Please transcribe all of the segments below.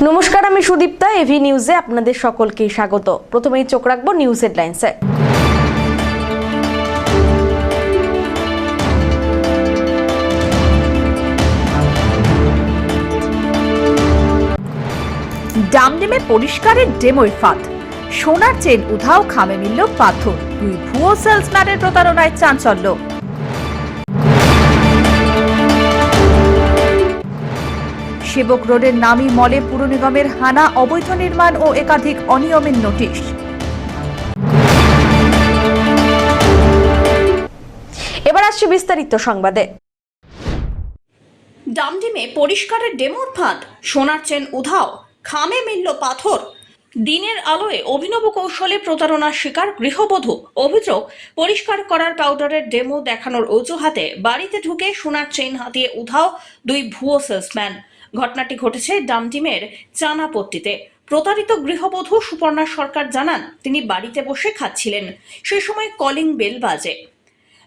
নমস্কার, আমি সুদীপ্তা। এভি নিউজে আপনাদের সকলকে স্বাগত। প্রথমেই চোখ রাখবো নিউজ হেডলাইন্সে। ডামডেমে পরিষ্কারের ডেমোয় ফাঁদ, সোনার চেন উধাও, খামে মিলল পাথর, দুই ভুয়ো সেলসম্যানের প্রতারণায় চাঞ্চল্য। সেবক রোডের নামি মলে পুর নিগমের হানা, অবৈধ নির্মাণ ও একাধিক অনিয়মের নোটিশ। এবার আসছে বিস্তারিত সংবাদে। ডামডিমে পরিষ্কারের ডেমোর ফাঁদ, সোনার চেন উধাও, খামে মিলল পাথর। দিনের আলোয় অভিনব কৌশলে প্রতারণার শিকার গৃহবধূ। অভিযোগ, পরিষ্কার করার পাউডারের ডেমো দেখানোর অজুহাতে বাড়িতে ঢুকে সোনার চেন হাতিয়ে উধাও দুই ভুয়ো সেলসম্যান। ঘটনাটি ঘটেছে ডামডিমের চানাপট্টিতে। প্রতারিত গৃহবধূ সুপর্ণা সরকার জানান, তিনি বাড়িতে বসে খাচ্ছিলেন। সেই সময় কলিং বেল বাজে।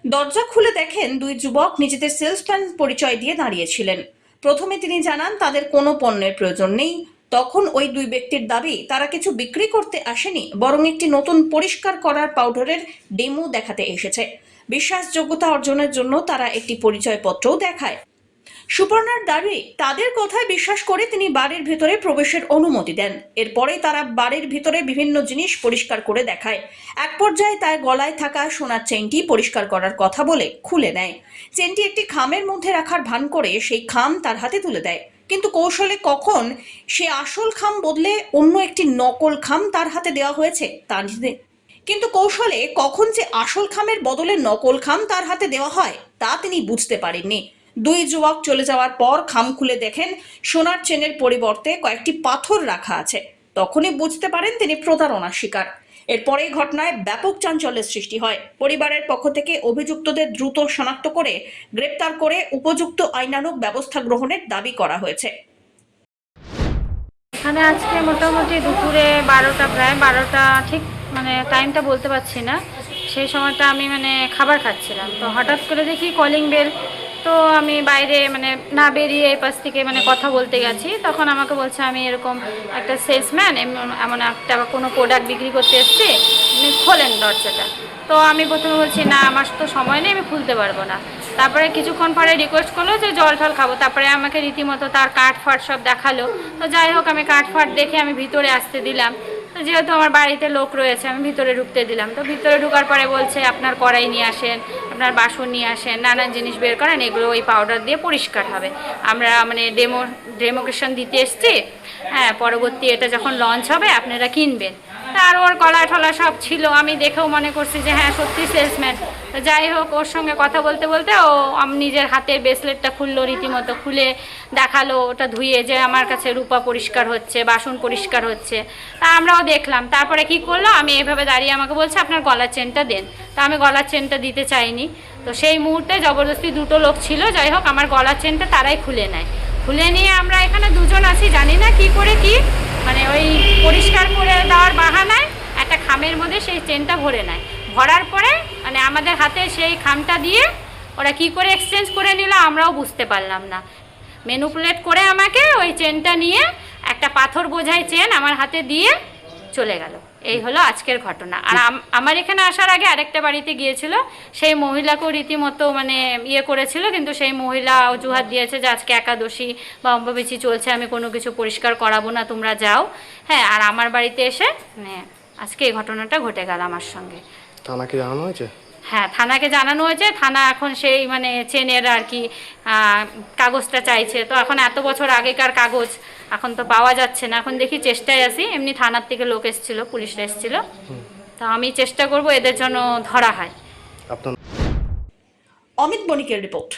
দরজা খুলে দেখেন দুই যুবক নিজেদের সেলসম্যান পরিচয় দিয়ে দাঁড়িয়েছিলেন। প্রথমে তিনি জানান তাদের কোনো পণ্যের প্রয়োজন নেই। তখন ওই দুই ব্যক্তির দাবি, তারা কিছু বিক্রি করতে আসেনি, বরং একটি নতুন পরিষ্কার করার পাউডারের ডেমো দেখাতে এসেছে। বিশ্বাসযোগ্যতা অর্জনের জন্য তারা একটি পরিচয়পত্রও দেখায়। সুপর্ণার দাবি, তাদের কথায় বিশ্বাস করে তিনি বাড়ির ভেতরে প্রবেশের অনুমতি দেন। এরপরে তারা বাড়ির ভিতরে বিভিন্ন জিনিস পরিষ্কার করে দেখায়। এক পর্যায়ে তার গলায় থাকা সোনার চেনটি পরিষ্কার করার কথা বলে খুলে নেয়। চেনটি একটি খামের মধ্যে রাখার ভান করে সেই খাম তার হাতে তুলে দেয়। কিন্তু কৌশলে কখন সে আসল খাম বদলে অন্য একটি নকল খাম তার হাতে দেওয়া হয়েছে তা কিন্তু কৌশলে কখন যে আসল খামের বদলে নকল খাম তার হাতে দেওয়া হয় তা তিনি বুঝতে পারেননি। দুই যুবক চলে যাওয়ার পর খাম খুলে দেখেন সোনার চেনের পরিবর্তে কয়েকটি পাথর রাখা আছে। তখনই বুঝতে পারেন তিনি প্রতারণার শিকার। এরপরে ঘটনায় ব্যাপক চাঞ্চল্যের সৃষ্টি হয়। পরিবারের পক্ষ থেকে অভিযুক্তদের দ্রুত শনাক্ত করে গ্রেপ্তার করে উপযুক্ত আইনানুগ ব্যবস্থা গ্রহণের দাবি করা হয়েছে। এখানে আজকে মোটামুটি দুপুরে 12টা, প্রায় 12টা, ঠিক টাইমটা বলতে পারছি না। সেই সময়টা আমি খাবার খাচ্ছিলাম, তো হঠাৎ করে দেখি কলিং বেল। তো আমি বাইরে না বেরিয়ে এই পাশ থেকে কথা বলতে গেছি। তখন আমাকে বলছে আমি এরকম একটা সেলসম্যান, এমন একটা কোনো প্রোডাক্ট বিক্রি করতে এসেছি, খোলেন দরজাটা। তো আমি প্রথমে বলছি না, আমার তো সময় নেই, আমি খুলতে পারবো না। তারপরে কিছুক্ষণ পরে রিকোয়েস্ট করলো যে জল টল খাবো। তারপরে আমাকে রীতিমতো তার কাঠ ফাট সব দেখালো। তো যাই হোক, আমি কাঠ ফাট দেখে আমি ভিতরে আসতে দিলাম। তো যেহেতু আমার বাড়িতে লোক রয়েছে, আমি ভিতরে ঢুকতে দিলাম। তো ভিতরে ঢোকার পরে বলছে আপনার কড়াই নিয়ে আসেন, আপনার বাসন নিয়ে আসেন, নানান জিনিস বের করেন, এগুলো ওই পাউডার দিয়ে পরিষ্কার হবে। আমরা ডেমোকেশন দিতে এসছি, হ্যাঁ, পরবর্তী এটা যখন লঞ্চ হবে আপনারা কিনবেন। আর ওর গলা টলা সব ছিল, আমি দেখেও মনে করছি যে হ্যাঁ সত্যি সেলসম্যান। তো যাই হোক, ওর সঙ্গে কথা বলতে বলতে ও নিজের হাতের ব্রেসলেটটা খুললো, রীতিমতো খুলে দেখালো ওটা ধুয়ে, যে আমার কাছে রূপা পরিষ্কার হচ্ছে, বাসন পরিষ্কার হচ্ছে। তা আমরাও দেখলাম। তারপরে কি করলো, আমি এইভাবে দাঁড়িয়ে আমাকে বলছে আপনার গলার চেনটা দেন। তা আমি গলার চেনটা দিতে চাইনি। তো সেই মুহূর্তে জবরদস্তি দুটো লোক ছিল, যাই হোক আমার গলার চেনটা তারাই খুলে নেয়। খুলে নিয়ে আমরা এখানে দুজন আছি, জানি না কি করে কি ওই পরিষ্কার করে দেওয়ার বাহানায় একটা খামের মধ্যে সেই চেনটা ভরে নেয়। ভরার পরে আমাদের হাতে সেই খামটা দিয়ে ওরা কি করে এক্সচেঞ্জ করে নিল আমরাও বুঝতে পারলাম না। ম্যানিপুলেট করে আমাকে ওই চেনটা নিয়ে একটা পাথর বোঝাই চেন আমার হাতে দিয়ে চলে গেল। এই হলো আজকের ঘটনা। আর আমার এখানে আসার আগে আরেকটা বাড়িতে গিয়েছিল, সেই মহিলাকেও রীতিমতো ইয়ে করেছিল, কিন্তু সেই মহিলা অজুহাত দিয়েছে যে আজকে একাদশী বা অম্বুবাচী চলছে, আমি কোনো কিছু পরিষ্কার করাবো না, তোমরা যাও। হ্যাঁ, আর আমার বাড়িতে এসে আজকে এই ঘটনাটা ঘটে গেল আমার সঙ্গে। থানাকে জানানো হয়েছে? হ্যাঁ, থানাকে জানানো হয়েছে। থানা এখন সেই চেনের আর কি কাগজটা চাইছে। তো এখন এত বছর আগেকার কাগজ এখন তো পাওয়া যাচ্ছে না। এখন দেখি চেষ্টায় আছি। এমনি থানার থেকে লোক এসেছিল, পুলিশরা এসেছিল। তো আমি চেষ্টা করব এদের জন্য ধরা হয়। আপনার অমিত বণিকের রিপোর্ট।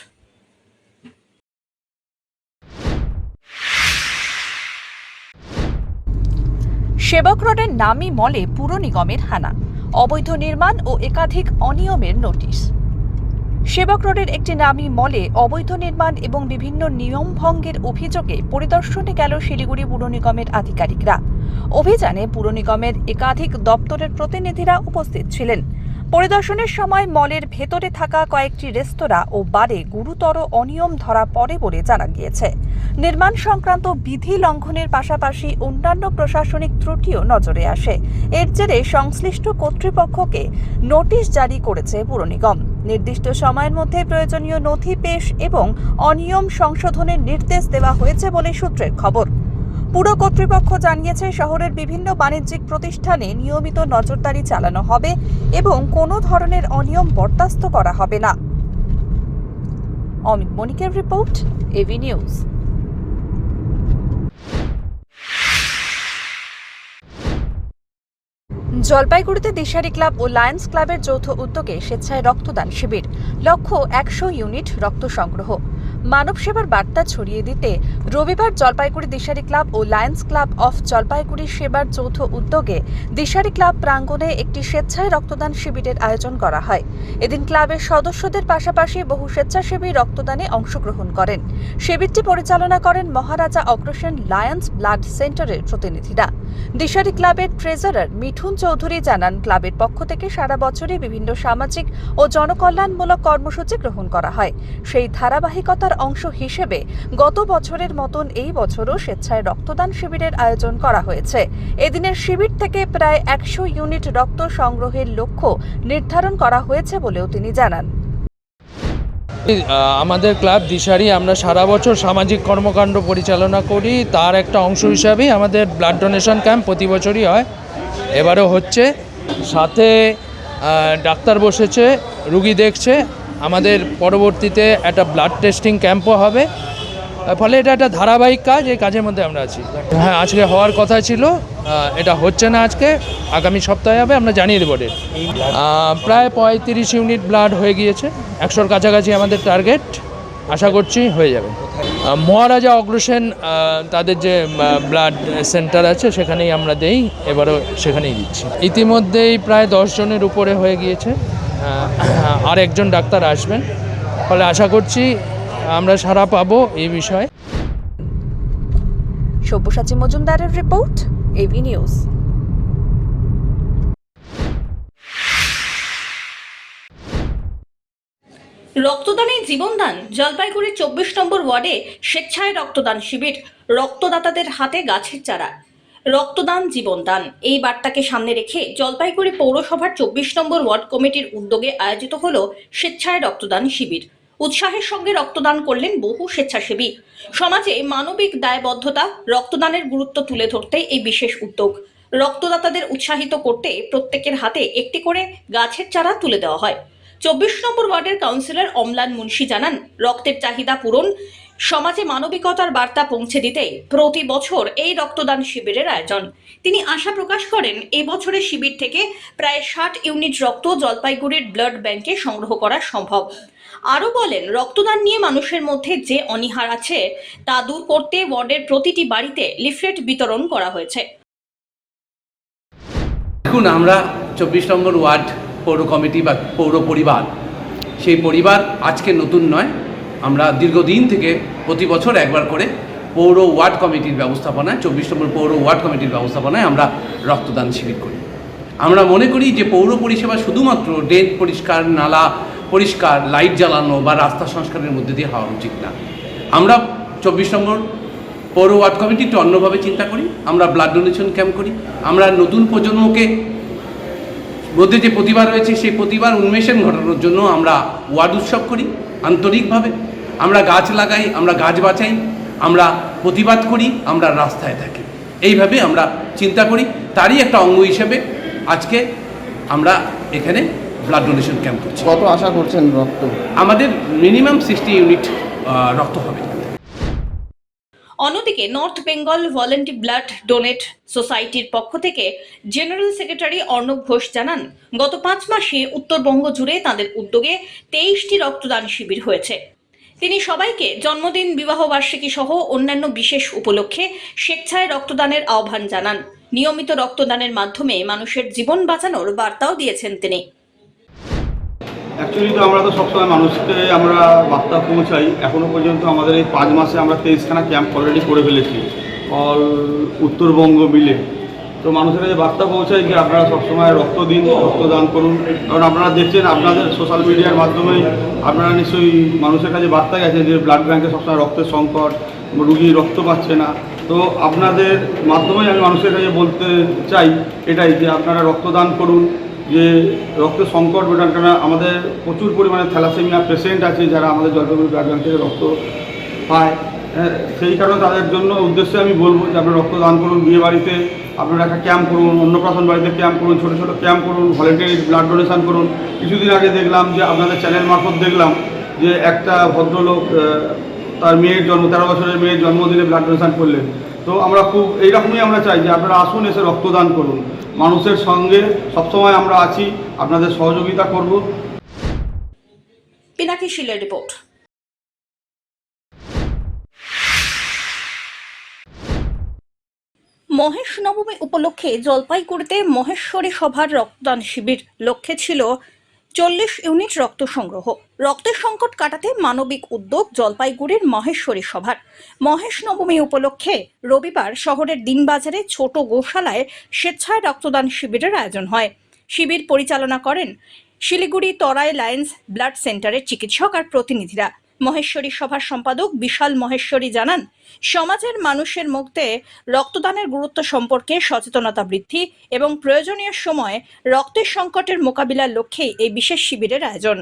সেবক রোডের নামি মলে পুর নিগমের হানা, অবৈধ নির্মাণ ও একাধিক অনিয়মের নোটিশ। সেবক রোডের একটি নামি মলে অবৈধ নির্মাণ এবং বিভিন্ন নিয়ম ভঙ্গের অভিযোগে পরিদর্শনে গেল শিলিগুড়ি পুর নিগমের আধিকারিকরা। অভিযানে পুর নিগমের একাধিক দপ্তরের প্রতিনিধিরা উপস্থিত ছিলেন। পরিদর্শনের সময় মলের ভেতরে থাকা কয়েকটি রেস্তোরাঁ ও বারে গুরুতর অনিয়ম ধরা পড়ে বলে জানা গিয়েছে। নির্মাণ সংক্রান্ত বিধি লঙ্ঘনের পাশাপাশি অন্যান্য প্রশাসনিক ত্রুটিও নজরে আসে। এর জেরে সংশ্লিষ্ট কর্তৃপক্ষকে নোটিশ জারি করেছে পুর নিগম। নির্দিষ্ট সময়ের মধ্যে প্রয়োজনীয় নথি পেশ এবং অনিয়ম সংশোধনের নির্দেশ দেওয়া হয়েছে বলে সূত্রের খবর। পুর কর্তৃপক্ষ জানিয়েছে, শহরের বিভিন্ন বাণিজ্যিক প্রতিষ্ঠানে নিয়মিত নজরদারি চালানো হবে এবং কোনো ধরনের অনিয়ম বরদাস্ত করা হবে না। অমিত মনিকের রিপোর্ট, এভি নিউজ। জলপাইগুড়িতে দিশারি ক্লাব ও লায়ন্স ক্লাবের যৌথ উদ্যোগে স্বেচ্ছায় রক্তদান শিবির। লক্ষ্য 100 ইউনিট রক্ত সংগ্রহ। মানব সেবার বার্তা ছড়িয়ে দিতে রবিবার জলপাইগুড়ি দিশারি ক্লাব ও লায়ন্স ক্লাব অফ জলপাইগুড়ি সেবার যৌথ উদ্যোগে দিশারি ক্লাব প্রাঙ্গণে একটি স্বেচ্ছায় রক্তদান শিবিরের আয়োজন করা হয়। এদিন ক্লাবের সদস্যদের পাশাপাশি বহু স্বেচ্ছাসেবী রক্তদানে অংশগ্রহণ করেন। শিবিরটি পরিচালনা করেন মহারাজা অগ্রসেন লায়ন্স ব্লাড সেন্টারের প্রতিনিধিরা। দিশারি ক্লাবের ট্রেজারার মিঠুন চৌধুরী জানান, ক্লাবের পক্ষ থেকে সারা বছরই বিভিন্ন সামাজিক ও জনকল্যাণমূলক কর্মসূচি গ্রহণ করা হয়। সেই ধারাবাহিকতার অংশ হিসেবে গত বছরের মতন এই বছরও স্বেচ্ছায় রক্তদান শিবিরের আয়োজন করা হয়েছে। এদিনের শিবির থেকে প্রায় 100 ইউনিট রক্ত সংগ্রহের লক্ষ্য নির্ধারণ করা হয়েছে বলেও তিনি জানান। আমাদের ক্লাব দিশারি আমরা সারা বছর সামাজিক কর্মকাণ্ড পরিচালনা করি। তার একটা অংশ হিসাবেই আমাদের ব্লাড ডোনেশন ক্যাম্প প্রতি বছরই হয়, এবারও হচ্ছে। সাথে ডাক্তার বসেছে, রুগী দেখছে। আমাদের পরবর্তীতে একটা ব্লাড টেস্টিং ক্যাম্পও হবে। ফলে এটা একটা ধারাবাহিক কাজ, এই কাজের মধ্যে আমরা আছি। হ্যাঁ, আজকে হওয়ার কথা ছিল, এটা হচ্ছে না আজকে, আগামী সপ্তাহে হবে, আমরা জানিয়ে দেবো ডেট। প্রায় 35 ইউনিট ব্লাড হয়ে গিয়েছে, 100-র কাছাকাছি আমাদের টার্গেট, আশা করছি হয়ে যাবে। মহারাজা অগ্রসেন তাদের যে ব্লাড সেন্টার আছে সেখানেই আমরা দেই, এবারও সেখানেই দিচ্ছি। ইতিমধ্যেই প্রায় 10 জনের উপরে হয়ে গিয়েছে, আর একজন ডাক্তার আসবেন। ফলে আশা করছি আমরা সাড়া পাবো এই বিষয়ে। সব্যসাচী মজুমদারের রিপোর্ট, এভি নিউজ। রক্তদানে জীবনদান। জলপাইগুড়ির 24 নম্বর ওয়ার্ডে স্বেচ্ছায় রক্তদান শিবির। রক্তদাতাদের হাতে গাছের চারা। রক্তদান জীবনদান, এই বার্তাকে সামনে রেখে জলপাইগুড়ি পৌরসভার 24 নম্বর ওয়ার্ড কমিটির উদ্যোগে আয়োজিত হল স্বেচ্ছায় রক্তদান শিবির। উৎসাহের সঙ্গে রক্তদান করলেন বহু স্বেচ্ছাসেবী। সমাজে মানবিক দায়বদ্ধতা, রক্তদানের গুরুত্ব তুলে ধরতে এই বিশেষ উদ্যোগ। রক্তদাতাদের উৎসাহিত করতে প্রত্যেকের হাতে একটি করে গাছের চারা তুলে দেওয়া হয়। 24 নম্বর ওয়ার্ডের কাউন্সিলর অম্লান মুন্সি জানান, রক্তের চাহিদা পূরণ, সমাজে মানবিকতার বার্তা পৌঁছে দিতে প্রতি বছর এই রক্তদান শিবিরের আয়োজন। তিনি আশা প্রকাশ করেন, এই বছরের শিবির থেকে প্রায় 60 ইউনিট রক্ত জলপাইগুড়ির ব্লাড ব্যাংকে সংগ্রহ করা সম্ভব। আরও বলেন, রক্তদান নিয়ে মানুষের মধ্যে যে অনীহা আছে তা দূর করতে ওয়ার্ডের প্রতিটি বাড়িতে লিফলেট বিতরণ করা হয়েছে। দেখুন, আমরা 24 নম্বর ওয়ার্ড পৌর কমিটি বা পৌর পরিবার, সেই পরিবার আজকে নতুন নয়। আমরা দীর্ঘদিন থেকে প্রতি বছর একবার করে পৌর ওয়ার্ড কমিটির ব্যবস্থাপনায়, 24 নম্বর পৌর ওয়ার্ড কমিটির ব্যবস্থাপনায় আমরা রক্তদান শিবির করি। আমরা মনে করি যে পৌর পরিষেবা শুধুমাত্র ড্রেন পরিষ্কার, নালা পরিষ্কার, লাইট জ্বালানো বা রাস্তা সংস্কারের মধ্যে দিয়ে হওয়া উচিত না। আমরা 24 নম্বর পৌর ওয়ার্ড কমিটি একটু অন্যভাবে চিন্তা করি। আমরা ব্লাড ডোনেশন ক্যাম্প করি। আমরা নতুন প্রজন্মকে মধ্যে যে প্রতিভা রয়েছে সেই প্রতিভার উন্মেষণ ঘটানোর জন্য আমরা ওয়ার্ড উৎসব করি আন্তরিকভাবে। আমরা গাছ লাগাই, আমরা গাছ বাঁচাই, আমরা প্রতিবাদ করি, আমরা রাস্তায় থাকি। এইভাবে আমরা চিন্তা করি। তারই একটা অঙ্গ হিসেবে আজকে আমরা এখানে ব্লাড ডোনেশন ক্যাম্প করছি। কত আশা করছেন রক্ত? আমাদের মিনিমাম 60 ইউনিট রক্ত হবে। অন্যদিকে north Bengal volunteer blood donate সোসাইটির পক্ষ থেকে জেনারেল সেক্রেটারি অর্ণব ঘোষ জানান, গত 5 মাসে উত্তরবঙ্গ জুড়ে তাদের উদ্যোগে 23টি রক্তদান শিবির হয়েছে। তিনি সবাইকে জন্মদিন, বিবাহবার্ষিকী সহ অন্যান্য বিশেষ উপলক্ষে স্বেচ্ছায় রক্তদানের আহ্বান জানান। নিয়মিত রক্তদানের মাধ্যমে মানুষের জীবন বাঁচানোর বার্তাও দিয়েছেন তিনি। অ্যাকচুয়ালি তো আমরা তো সবসময় মানুষকে আমরা বার্তা পৌঁছাই। এখনও পর্যন্ত আমাদের এই 5 মাসে আমরা 23খানা ক্যাম্প অলরেডি করে ফেলেছি, অল উত্তরবঙ্গ মিলে। তো মানুষের কাছে বার্তা পৌঁছায় যে আপনারা সবসময় রক্ত দিন, রক্তদান করুন। কারণ আপনারা দেখছেন আপনাদের সোশ্যাল মিডিয়ার মাধ্যমেই আপনারা নিশ্চয়ই মানুষের কাছে বার্তা গেছে যে ব্লাড ব্যাঙ্কে সবসময় রক্তের সংকট, রুগী রক্ত পাচ্ছে না। তো আপনাদের মাধ্যমেই আমি মানুষের কাছে বলতে চাই এটাই যে আপনারা রক্তদান করুন, যে রক্তের সংকট মেটান। কারণ আমাদের প্রচুর পরিমাণে থ্যালাসেমিয়া পেশেন্ট আছে যারা আমাদের জলপাইগুড়ি ব্লাড ব্যাঙ্ক থেকে রক্ত পায়। সেই কারণে তাদের জন্য উদ্দেশ্যে আমি বলবো যে আপনারা রক্তদান করুন। বিয়ে বাড়িতে আপনারা একটা ক্যাম্প করুন, অন্নপ্রাশন বাড়িতে ক্যাম্প করুন, ছোটো ছোটো ক্যাম্প করুন, ভলেন্টারি ব্লাড ডোনেশন করুন। কিছুদিন আগে দেখলাম যে আপনাদের চ্যানেল মারফত দেখলাম যে একটা ভদ্রলোক তার মেয়ের 13 বছরের মেয়ের জন্মদিনে ব্লাড ডোনেশন করলেন। তো আমরা খুব এইরকমই আমরা চাই যে আপনারা আসুন, এসে রক্তদান করুন। মানুষের সঙ্গে সবসময় আমরা আছি, আপনাদের সহযোগিতা করব। পিনাকি শীলের রিপোর্ট। মহেশ নবমী উপলক্ষে জলপাইগুড়িতে মহেশ্বরী সভার রক্তদান শিবির। লক্ষ্যে ছিল 40 ইউনিট রক্ত সংগ্রহ। রক্তের সংকট কাটাতে মানবিক উদ্যোগ জলপাইগুড়ির মহেশ্বরী সভার। মহেশ নবমী উপলক্ষে রবিবার শহরের দিনবাজারে ছোট গোশালায় স্বেচ্ছায় রক্তদান শিবিরের আয়োজন হয়। শিবির পরিচালনা করেন শিলিগুড়ি তরাই লায়ন্স ব্লাড সেন্টারের চিকিৎসক আর প্রতিনিধিরা। মহেশ্বরী সভার সম্পাদক বিশাল মহেশ্বরী জানান, সমাজের মানুষের মধ্যে রক্তদানের গুরুত্ব সম্পর্কে সচেতনতা বৃদ্ধি এবং প্রয়োজনীয় সময়ে রক্তের সংকটের মোকাবিলার লক্ষ্যেই এই বিশেষ শিবিরের আয়োজন।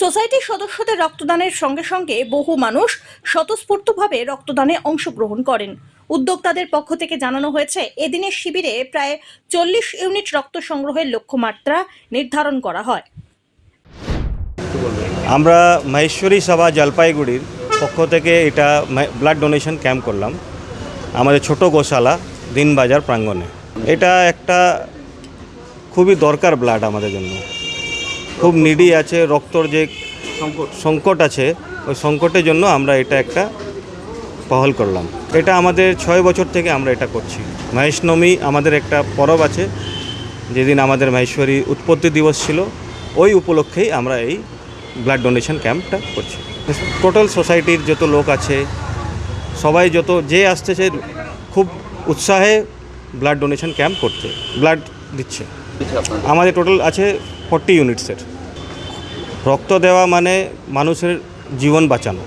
সোসাইটির সদস্যদের রক্তদানের সঙ্গে সঙ্গে বহু মানুষ স্বতঃস্ফূর্তভাবে রক্তদানে অংশগ্রহণ করেন। উদ্যোক্তাদের পক্ষ থেকে জানানো হয়েছে, এদিনের শিবিরে প্রায় 40 ইউনিট রক্ত সংগ্রহের লক্ষ্যমাত্রা নির্ধারণ করা হয়। আমরা মহেশ্বরী সভা জলপাইগুড়ির পক্ষ থেকে এটা ব্লাড ডোনেশন ক্যাম্প করলাম আমাদের ছোট গোশালা দিনবাজার প্রাঙ্গণে। এটা একটা খুবই দরকার ব্লাড আমাদের জন্য, খুব নিডি আছে, রক্তর যে সংকট আছে ওই সংকটের জন্য আমরা এটা একটা পহল করলাম। এটা আমাদের 6 বছর থেকে আমরা এটা করছি। মহেশনবমী আমাদের একটা পরব আছে, যেদিন আমাদের মহেশ্বরী উৎপত্তি দিবস ছিল, ওই উপলক্ষেই আমরা এই ব্লাড ডোনেশন ক্যাম্পটা করছি। টোটাল সোসাইটির যত লোক আছে সবাই যে আসতেছে খুব উৎসাহে ব্লাড ডোনেশন ক্যাম্প করতে, ব্লাড দিচ্ছে। আমাদের টোটাল আছে 40 ইউনিটসের। রক্ত দেওয়া মানে মানুষের জীবন বাঁচানো,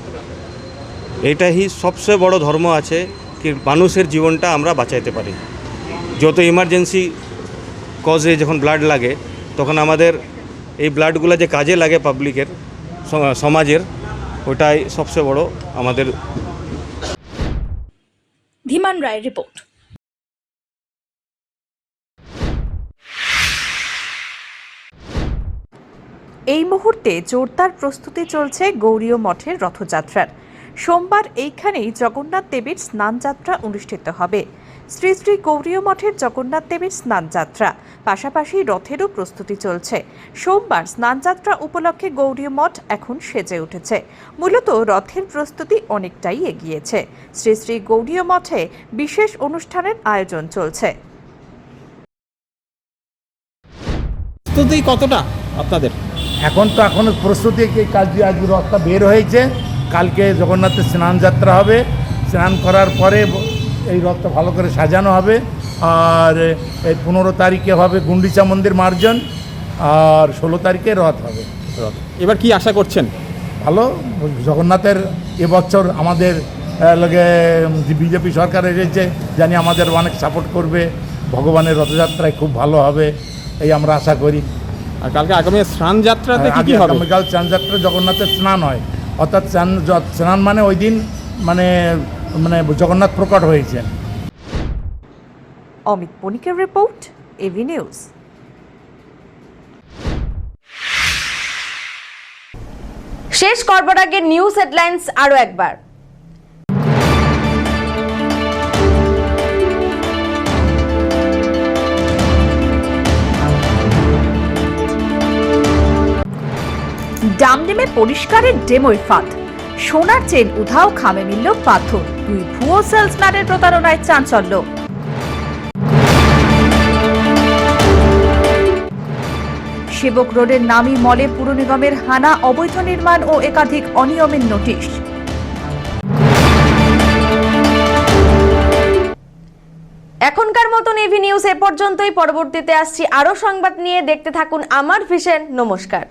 এইটাই সবচেয়ে বড় ধর্ম আছে কি মানুষের জীবনটা আমরা বাঁচাইতে পারি। যত ইমার্জেন্সি কজে যখন ব্লাড লাগে তখন আমাদের এই ব্লাডগুলো যে কাজে লাগে পাবলিকের, সমাজের, ওটাই সবচেয়ে বড় আমাদের। ধীমান রায়ের রিপোর্ট। এই মুহূর্তে জোরদার প্রস্তুতি চলছে গৌরীয় মঠের রথযাত্রার। সোমবার এইখানেই জগন্নাথ দেবীর স্নানযাত্রা অনুষ্ঠিত হবে। শ্রী শ্রী গৌরীয় মঠের জগন্নাথ দেবীর স্নানযাত্রা, পাশাপাশি রথেরও প্রস্তুতি চলছে। সোমবার স্নানযাত্রা উপলক্ষে গৌরীয় মঠ এখন সেজে উঠেছে। মূলত রথের প্রস্তুতি অনেকটাই এগিয়েছে। শ্রী শ্রী গৌরীয় মঠে বিশেষ অনুষ্ঠানের আয়োজন চলছে। প্রস্তুতি কতটা আপনাদের? এখনো প্রস্তুতি, কালকে আজ রথটা বের হয়েছে, কালকে জগন্নাথের স্নান যাত্রা হবে। স্নান করার পরে এই রথটা ভালো করে সাজানো হবে। আর এই 15 তারিখে হবে গুন্ডিচা মন্দির মার্জন, আর 16 তারিখে রথ হবে। এবার কি আশা করছেন? ভালো, জগন্নাথের এবছর আমাদের লগে বিজেপি সরকার এসেছে, জানি আমাদের অনেক সাপোর্ট করবে। ভগবানের রথযাত্রায় খুব ভালো হবে এই আমরা আশা করি। আর কালকে আগামী স্নান যাত্রাতে কি হবে? আগামীকাল স্নান যাত্রা জগন্নাথের স্নান হয়, অর্থাৎ স্নান মানে ওই দিন মানে জগন্নাথ প্রকট হয়েছেন। অমিত বণিকের রিপোর্ট, এভি নিউজ। শেষ করবার আগে নিউজ হেডলাইন্স আরো একবার। ডামডেমে পরিষ্কারের ডেমোয় ফাঁদ, সোনার চেন উধাও, খামে মিলল পাথর। 2 ভুয়ো সেলসম্যানের প্রতারণায় চাঞ্চল্য। সেবক রোডের নামী মলে পুর নিগমের হানা, অবৈধ নির্মাণ ও একাধিক অনিয়মের নোটিশ। এখনকার মতন এভি নিউজ এ পর্যন্তই। পরবর্তীতে আসছি আরো সংবাদ নিয়ে। দেখতে থাকুন আমার ভিশন। নমস্কার।